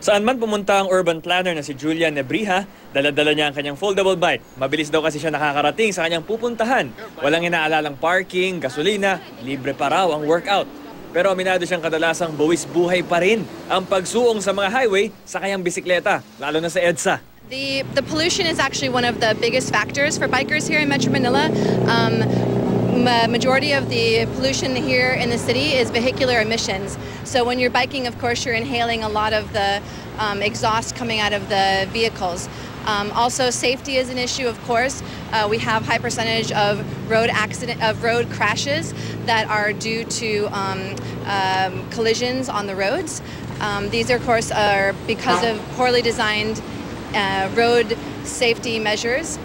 Saan man pumunta ang urban planner na si Julia Nebrija, dala-dala niya ang kanyang foldable bike. Mabilis daw kasi siya nakakarating sa kanyang pupuntahan. Walang inaalalang parking, gasolina, libre pa raw ang workout. Pero aminado siyang kadalasang buwis buhay pa rin ang pagsuong sa mga highway sa kanyang bisikleta, lalo na sa EDSA. The pollution is actually one of the biggest factors for bikers here in Metro Manila. Majority of the pollution here in the city is vehicular emissions. So when you're biking, of course, you're inhaling a lot of the exhaust coming out of the vehicles. Also, safety is an issue, of course. We have high percentage of road crashes that are due to collisions on the roads. These, of course, are because of poorly designed road safety measures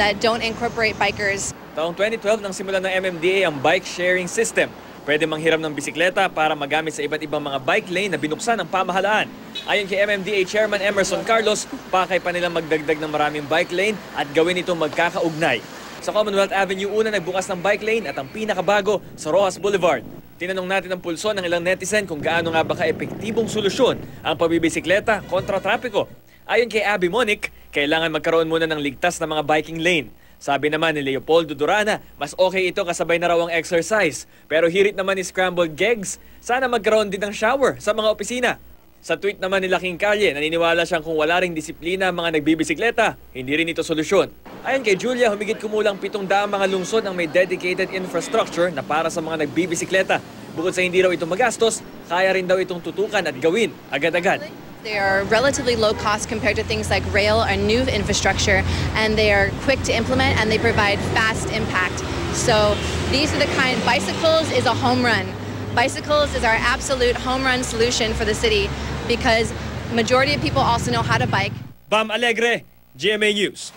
that don't incorporate bikers. Taong 2012 nang simulan ng MMDA ang bike sharing system. Pwede manghiram ng bisikleta para magamit sa iba't ibang mga bike lane na binuksan ng pamahalaan. Ayon kay MMDA Chairman Emerson Carlos, pakay pa nilang magdagdag ng maraming bike lane at gawin itong magkakaugnay. Sa Commonwealth Avenue una nagbukas ng bike lane at ang pinakabago sa Rojas Boulevard. Tinanong natin ang pulso ng ilang netizen kung gaano nga ba ka-epektibong solusyon ang pagbibisikleta kontra trapiko. Ayon kay Abby Monic, kailangan magkaroon muna ng ligtas na mga biking lane. Sabi naman ni Leopoldo Durana, mas okay ito kasabay na raw ang exercise. Pero hirit naman ni Scrambled Gegs, sana magkaroon din ng shower sa mga opisina. Sa tweet naman ni Laking Kalye, naniniwala siyang kung wala ring disiplina ang mga nagbibisikleta, hindi rin ito solusyon. Ayon kay Julia, humigit kumulang 700 mga lungsod ang may dedicated infrastructure na para sa mga nagbibisikleta. Bukod sa hindi raw ito magastos, kaya rin daw itong tutukan at gawin agad-agad. They are relatively low cost compared to things like rail or new infrastructure, and they are quick to implement and they provide fast impact. So these are the kind, bicycles is a home run. Bicycles is our absolute home run solution for the city because majority of people also know how to bike. Bam Alegre, GMA News.